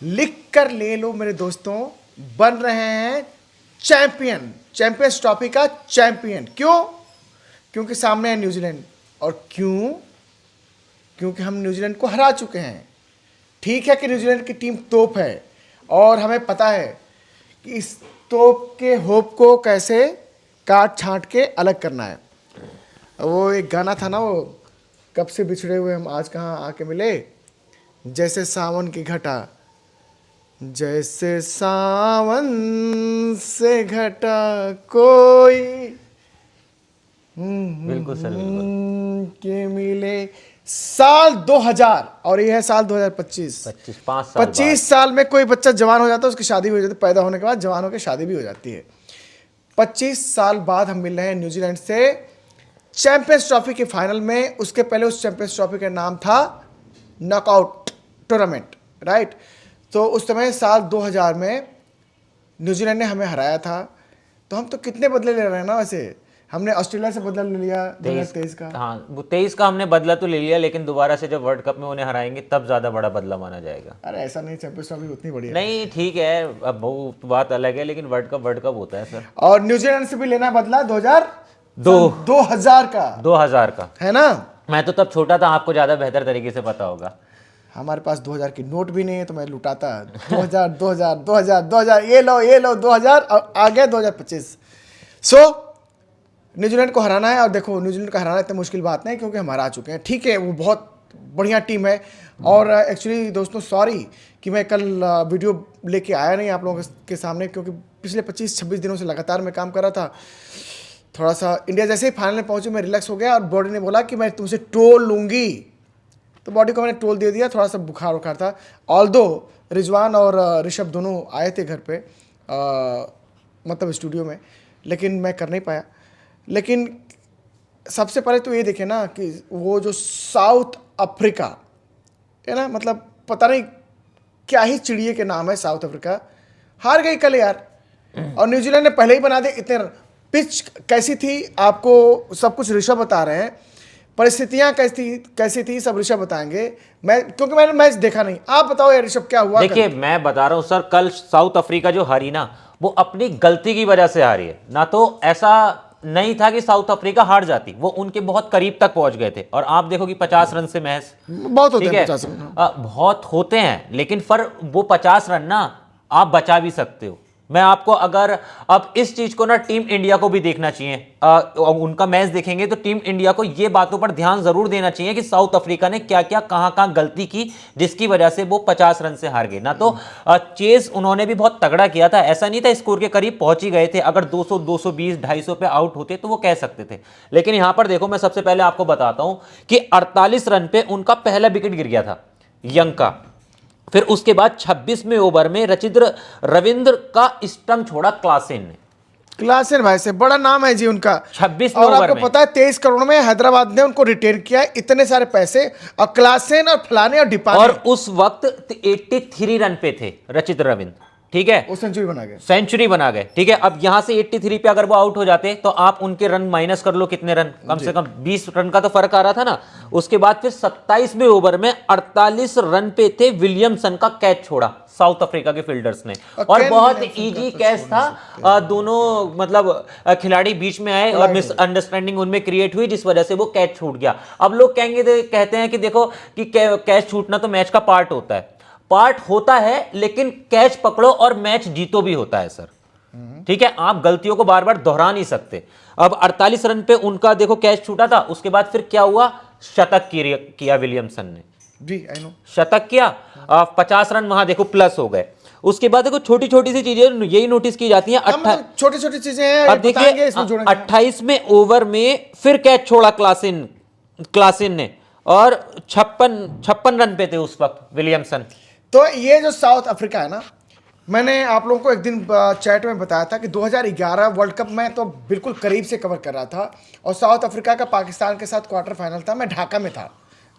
लिख कर ले लो मेरे दोस्तों, बन रहे हैं चैंपियन, चैंपियंस ट्रॉफी का चैंपियन। क्यों? क्योंकि सामने है न्यूजीलैंड। और क्यों? क्योंकि हम न्यूजीलैंड को हरा चुके हैं। ठीक है कि न्यूजीलैंड की टीम तोप है और हमें पता है कि इस तोप के होप को कैसे काट छांट के अलग करना है। वो एक गाना था ना, वो कब से बिछड़े हुए हम आज कहाँ आके मिले, जैसे सावन की घटा, जैसे सावन से घटा कोई बिल्कुल सर, बिल्कुल। के मिले। साल 2000 और ये है साल 2025। 25 साल 25 साल में कोई बच्चा जवान हो जाता है, उसकी शादी भी हो जाती है, पैदा होने के बाद जवान होकर शादी भी हो जाती है। 25 साल बाद हम मिल रहे हैं न्यूजीलैंड से चैंपियंस ट्रॉफी के फाइनल में। उसके पहले उस चैंपियंस ट्रॉफी का नाम था नॉकआउट टूर्नामेंट, राइट। तो उस समय साल 2000 में न्यूजीलैंड ने हमें हराया था। तो हम तो कितने बदले ले रहे हैं ना। वैसे हमने ऑस्ट्रेलिया से बदला ले लिया 2023 का। हाँ, वो 23 का हमने बदला तो ले लिया, लेकिन दोबारा से जब वर्ल्ड कप में उन्हें हराएंगे तब ज्यादा बड़ा बदला माना जाएगा। अरे ऐसा नहीं, चैंपियंस ट्रॉफी उतनी बड़ी है। नहीं, ठीक है, अब वो बात अलग है, लेकिन वर्ल्ड कप होता है सर। और न्यूजीलैंड से भी लेना बदला 2000 दो 2000 का 2000 का है ना। मैं तो तब छोटा था, आपको ज्यादा बेहतर तरीके से पता होगा। हमारे पास 2000 की नोट भी नहीं है तो मैं लुटाता 2000 2000 2000 2000, ये लो 2000 और आ गया 2025। सो न्यूजीलैंड को हराना है। और देखो, न्यूजीलैंड को हराना इतनी मुश्किल बात नहीं, क्योंकि हम हरा चुके हैं। ठीक है, वो बहुत बढ़िया टीम है। और एक्चुअली दोस्तों, सॉरी कि मैं कल वीडियो लेके आया नहीं आप लोगों के सामने, क्योंकि पिछले 25-26 दिनों से लगातार मैं काम कर रहा था। थोड़ा सा इंडिया जैसे ही फाइनल में पहुंचे मैं रिलैक्स हो गया और बॉडी ने बोला कि मैं तुमसे टोल लूंगी, तो बॉडी को मैंने टोल दे दिया। थोड़ा सा बुखार उखार था। ऑल्दो रिजवान और ऋषभ दोनों आए थे घर पे, मतलब स्टूडियो में, लेकिन मैं कर नहीं पाया। लेकिन सबसे पहले तो ये देखें ना कि वो जो साउथ अफ्रीका है ना, मतलब पता नहीं क्या ही चिड़िए के नाम है साउथ अफ्रीका, हार गई कल यार। और न्यूजीलैंड ने पहले ही बना दिए इतने रन। पिच कैसी थी आपको सब कुछ ऋषभ बता रहे हैं, परिस्थितियां कैसी थी सब ऋषभ बताएंगे। क्योंकि मैंने मैच देखा नहीं। आप बताओ यार ऋषभ, क्या हुआ? देखिए, मैं बता रहा हूं सर, कल साउथ अफ्रीका जो हारी ना, वो अपनी गलती की वजह से हारी है ना। तो ऐसा नहीं था कि साउथ अफ्रीका हार जाती, वो उनके बहुत करीब तक पहुंच गए थे। और आप देखो कि 50 रन से महज बहुत होते ठीक हैं है, 50 रन। बहुत होते हैं, लेकिन पर वो 50 रन ना आप बचा भी सकते हो। मैं आपको अगर अब इस चीज को ना टीम इंडिया को भी देखना चाहिए, उनका मैच देखेंगे तो टीम इंडिया को ये बातों पर ध्यान जरूर देना चाहिए कि साउथ अफ्रीका ने क्या क्या कहां गलती की, जिसकी वजह से वो 50 रन से हार गए ना। तो चेज उन्होंने भी बहुत तगड़ा किया था, ऐसा नहीं था, स्कोर के करीब पहुंच ही गए थे। अगर 200 220 250 पे आउट होते तो वो कह सकते थे। लेकिन यहां पर देखो, मैं सबसे पहले आपको बताता हूं कि 48 रन पे उनका पहला विकेट गिर गया था, यंग का। फिर उसके बाद 26वें ओवर में रविंद्र का स्टंप छोड़ा क्लासेन ने। क्लासेन भाई से बड़ा नाम है जी उनका। 26वें और ओवर आपको में पता है 23 करोड़ में हैदराबाद ने उनको रिटेन किया है, इतने सारे पैसे। और क्लासेन और फलाने और डिपाने, और उस वक्त 83 रन पे थे रचित रविंद्र, ठीक है, वो सेंचुरी बना गए। सेंचुरी बना गए, ठीक है। अब यहां से 83 पे अगर वो आउट हो जाते तो आप उनके रन माइनस कर लो, कितने रन, कम से कम 20 रन का तो फर्क आ रहा था ना। उसके बाद फिर 27वें ओवर में 48 रन पे थे, विलियमसन का कैच छोड़ा साउथ अफ्रीका के फील्डर्स ने। और बहुत इजी कैच था, दोनों मतलब खिलाड़ी बीच में आए और मिसअंडरस्टैंडिंग उनमें क्रिएट हुई, जिस वजह से वो कैच छूट गया। अब लोग कहते हैं कि देखो कि कैच छूटना तो मैच का पार्ट होता है, लेकिन कैच पकड़ो और मैच जीतो भी होता है सर, ठीक है। आप गलतियों को बार बार दोहरा नहीं सकते। अब 48 रन पे उनका देखो कैच छूटा था, उसके बाद फिर क्या हुआ, शतक किया विलियमसन ने जी, आई नो, शतक किया। 50 रन वहां देखो प्लस हो गए। उसके बाद देखो छोटी छोटी सी चीजें यही नोटिस की जाती हैं। मतलब छोटी छोटी चीजें हैं, अब देखिए 28वें ओवर में फिर कैच छोड़ा क्लासिन ने, और 56 रन पे थे उस वक्त विलियमसन। तो ये जो साउथ अफ्रीका है ना, मैंने आप लोगों को एक दिन चैट में बताया था कि 2011 वर्ल्ड कप में तो बिल्कुल करीब से कवर कर रहा था। और साउथ अफ्रीका का पाकिस्तान के साथ क्वार्टर फाइनल था। मैं ढाका में था,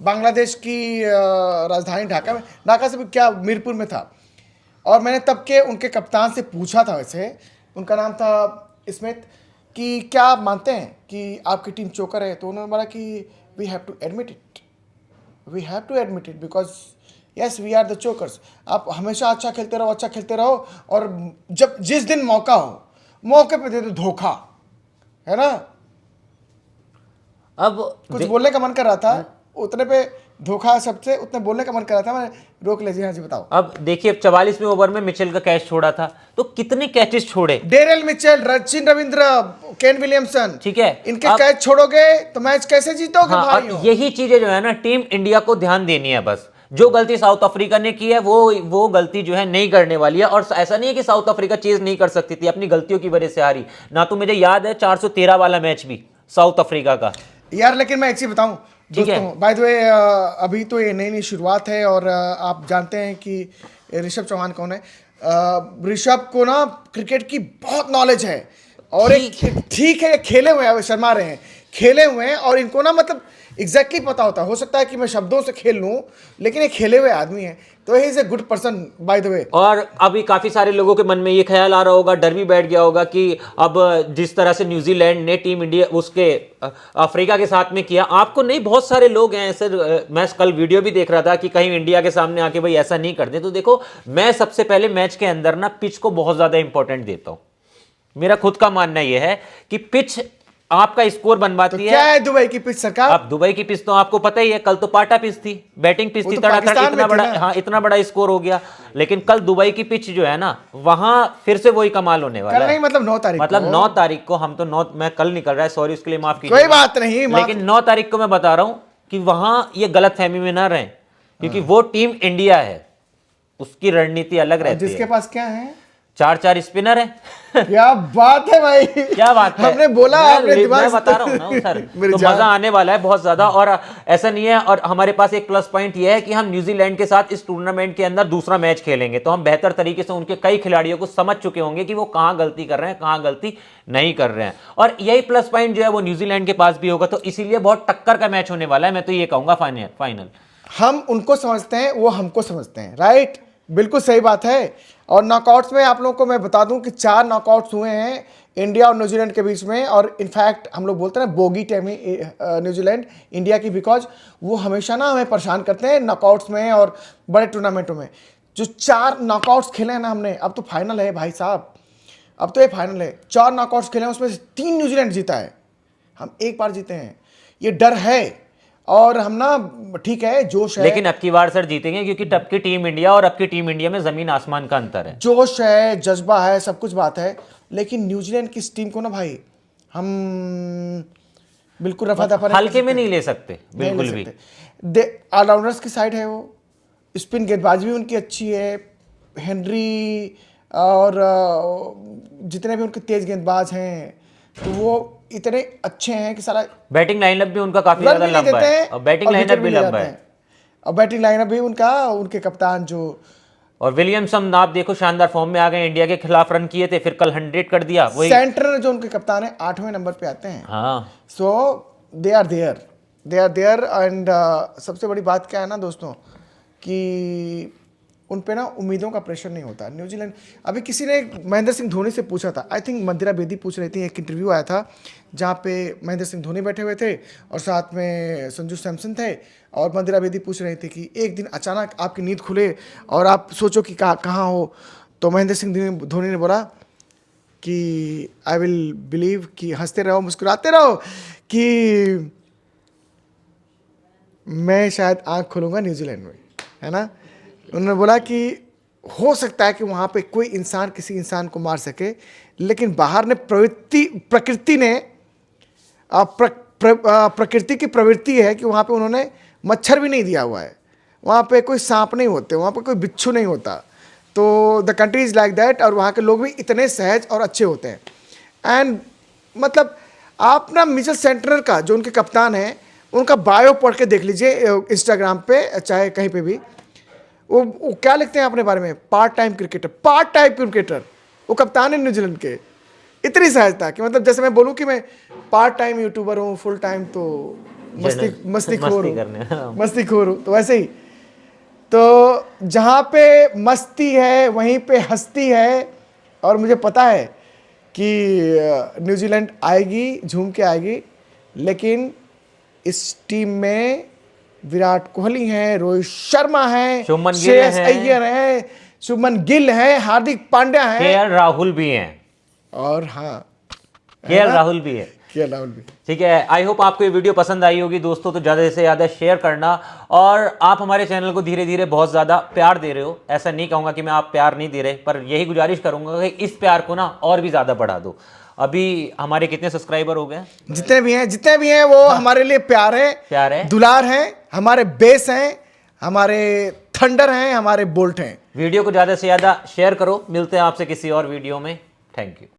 बांग्लादेश की राजधानी ढाका में, ढाका से भी क्या, मीरपुर में था। और मैंने तब के उनके कप्तान से पूछा था, वैसे उनका नाम था स्मिथ, कि क्या आप मानते हैं कि आपकी टीम चोकर है? तो उन्होंने बोला कि we have to admit it because yes we are the chokers. आप हमेशा अच्छा खेलते रहो, अच्छा खेलते रहो, और जब जिस दिन मौका हो, मौके पे दे दो धोखा, है ना। अब कुछ बोलने का मन कर रहा था, उतने पे धोखा सबसे, उतने बोलने का मन कर रहा था, मैं रोक ले। जी हाँ जी बताओ। अब देखिए, अब 44वें ओवर में मिचेल का कैच छोड़ा था, तो कितने कैचेस छोड़े, Daryl Mitchell, Sachin Ravindra, Kane Williamson, ठीक है। इनके अब कैच छोड़ोगे तो मैच कैसे जीतोगे हाँ, भाइयों। और यही चीजें जो है ना, टीम इंडिया को ध्यान देनी है बस। जो गलती साउथ अफ्रीका ने की है, वो गलती जो है नहीं करने वाली है। और ऐसा नहीं है कि साउथ अफ्रीका चीज नहीं कर सकती थी, अपनी गलतियों की वजह से हारी ना। तो मुझे याद है 413 वाला मैच भी साउथ अफ्रीका का। यार लेकिन मैं एक चीज बताऊं ठीक है। दोस्तों, बाय द वे, अभी तो ये नई नई शुरुआत है, और आप जानते हैं कि ऋषभ चौहान कौन है। ऋषभ को ना क्रिकेट की बहुत नॉलेज है, और ठीक है, ये खेले हुए हैं, शर्मा रहे हैं, खेले हुए हैं, और इनको ना मतलब एग्जैक्टली पता होता है। हो सकता है कि मैं शब्दों से खेल लूं, लेकिन ये खेले हुए आदमी है, तो he is a good person by the way. और अभी काफी सारे लोगों के मन में ये ख्याल आ रहा होगा, डर भी बैठ गया होगा कि अब जिस तरह से न्यूजीलैंड ने टीम इंडिया उसके अफ्रीका के साथ में किया, आपको नहीं, बहुत सारे लोग हैं ऐसे। मैं कल वीडियो भी देख रहा था कि कहीं इंडिया के सामने आके भाई ऐसा नहीं करते। तो देखो, मैं सबसे पहले मैच के अंदर ना पिच को बहुत ज्यादा इंपॉर्टेंट देता हूं। मेरा खुद का मानना यह है कि पिच आपका स्कोर बनवाती तो क्या है दुबई की पिच सरकार? अब दुबई की पिच तो आपको पता ही है, कल तो पाटा पिच थी, बैटिंग पिच थी, तो तड़ातड़, पाकिस्तान इतना में थी बड़ा, ना। हाँ इतना बड़ा स्कोर हो गया। लेकिन कल दुबई की पिच जो है ना, वहां फिर से वही कमाल होने वाला कल है। नहीं, मतलब 9 तारीख मतलब को। 9 तारीख को, हम तो 9, मैं कल निकल रहा है, सॉरी उसके लिए माफ कीजिए, कोई बात नहीं, लेकिन 9 तारीख को मैं बता रहा हूं कि वहां ये गलत फहमी में ना रहे, क्योंकि वो टीम इंडिया है, उसकी रणनीति अलग रहती जिसके है। पास क्या है, 4 स्पिनर है। क्या बात है भाई, क्या बात है, हमने बोला, आपने दिमाग मैं बता रहा हूं ना सर। मेरी तो जान। मजा आने वाला है बहुत ज्यादा। और ऐसा नहीं है, और हमारे पास एक प्लस पॉइंट ये है कि हम न्यूजीलैंड के साथ इस टूर्नामेंट के अंदर दूसरा मैच खेलेंगे, तो हम बेहतर तरीके से उनके कई खिलाड़ियों को समझ चुके होंगे कि वो कहां गलती कर रहे हैं, कहां गलती नहीं कर रहे हैं। और यही प्लस पॉइंट जो है वो न्यूजीलैंड के पास भी होगा, तो इसीलिए बहुत टक्कर का मैच होने वाला है। मैं तो ये कहूंगा फाइनल। हम उनको समझते हैं, वो हमको समझते हैं, राइट, बिल्कुल सही बात है। और नॉकआउट्स में आप लोगों को मैं बता दूं कि 4 नॉकआउट्स हुए हैं इंडिया और न्यूजीलैंड के बीच में, और इनफैक्ट हम लोग बोलते हैं बोगी टाइम न्यूजीलैंड इंडिया की, बिकॉज वो हमेशा ना हमें परेशान करते हैं नॉकआउट्स में और बड़े टूर्नामेंटों में। जो 4 नॉकआउट्स खेले हैं ना हमने, अब तो फाइनल है भाई साहब, अब तो ये फाइनल है। 4 नॉकआउट्स खेले हैं, उसमें से 3 न्यूजीलैंड जीता है, हम एक बार जीते हैं। ये डर है, और हम ना ठीक है, जोश है, लेकिन अब की बार सर जीतेंगे, क्योंकि तब की टीम इंडिया और अब की टीम इंडिया में जमीन आसमान का अंतर है। जोश है, जज्बा है, सब कुछ बात है। लेकिन न्यूजीलैंड की इस टीम को ना भाई, हम बिल्कुल रफा दफा हल्के में नहीं ले सकते बिल्कुल भी। ऑलराउंडर्स की साइड है वो, स्पिन गेंदबाजी भी उनकी अच्छी है, हेनरी और जितने भी उनके तेज गेंदबाज हैं, तो वो इतने अच्छे हैं कि सारा बैटिंग लाइनअप भी उनका काफी रन ज्यादा भी नहीं लंबा देते है, हैं, और बैटिंग और लाइनअप विकेट भी ले लंबा जाते है। हैं। और बैटिंग लाइनअप भी उनका, उनके कप्तान जो, और विलियमसन आप देखो शानदार फॉर्म में आ गए, इंडिया के खिलाफ रन किए थे, फिर कल 100 कर दिया। वही सेंटर जो उनके कप्तान है 8वें नंबर पे आते हैं। हाँ, सो दे आर देयर एंड सबसे बड़ी बात क्या है ना दोस्तों, कि उन पे ना उम्मीदों का प्रेशर नहीं होता। न्यूजीलैंड, अभी किसी ने महेंद्र सिंह धोनी से पूछा था, आई थिंक मंदिरा बेदी पूछ रही थी, एक इंटरव्यू आया था जहाँ पे महेंद्र सिंह धोनी बैठे हुए थे और साथ में संजू सैमसन थे, और मंदिरा बेदी पूछ रही थी कि एक दिन अचानक आपकी नींद खुले और आप सोचो कि कहाँ हो, तो महेंद्र सिंह धोनी ने बोला कि आई विल बिलीव, कि हंसते रहो, मुस्कुराते रहो, कि मैं शायद आँख खोलूँगा न्यूजीलैंड में, है ना। उन्होंने बोला कि हो सकता है कि वहाँ पे कोई इंसान किसी इंसान को मार सके, लेकिन बाहर ने प्रकृति ने प्रकृति की प्रवृत्ति है कि वहाँ पे उन्होंने मच्छर भी नहीं दिया हुआ है, वहाँ पे कोई सांप नहीं होते, वहाँ पे कोई बिच्छू नहीं होता। तो the country is like that, और वहाँ के लोग भी इतने सहज और अच्छे होते हैं। एंड मतलब आप ना मिचेल सेंटनर का, जो उनके कप्तान हैं, उनका बायो पढ़ के देख लीजिए इंस्टाग्राम पे, चाहे कहीं पे भी, वो क्या लिखते हैं अपने बारे में, पार्ट टाइम क्रिकेटर, वो कप्तान है न्यूजीलैंड के। इतनी सहजता कि मतलब जैसे मैं बोलूँ कि मैं पार्ट टाइम यूट्यूबर हूँ, फुल टाइम तो मस्तीखोर हूँ, तो वैसे ही। तो जहाँ पे मस्ती है वहीं पे हस्ती है, और मुझे पता है कि न्यूजीलैंड आएगी, झूम के आएगी, लेकिन इस टीम में विराट कोहली हैं, रोहित शर्मा हैं, शुभमन गिल श्रेयस हैं। अय्यर हैं, शुभमन गिल हैं, हार्दिक पांड्या हैं केएल राहुल भी हैं। और हाँ केएल राहुल भी है। केएल राहुल भी। ठीक है, आई होप आपको ये वीडियो पसंद आई होगी दोस्तों, तो ज़्यादा से ज़्यादा शेयर करना। और आप हमारे चैनल को धीरे धीरे बहुत ज़्यादा प्यार दे रहे हो, ऐसा नहीं कहूँगा कि मैं आप प्यार नहीं दे रहे, पर यही गुजारिश करूँगा कि इस प्यार को ना और भी ज़्यादा बढ़ा दो। अभी हमारे कितने सब्सक्राइबर हो गए? जितने भी हैं वो हमारे लिए प्यार है, दुलार है, हमारे बेस हैं, हमारे थंडर हैं, हमारे बोल्ट हैं। वीडियो को ज़्यादा से ज़्यादा शेयर करो। मिलते हैं आपसे किसी और वीडियो में। Thank you.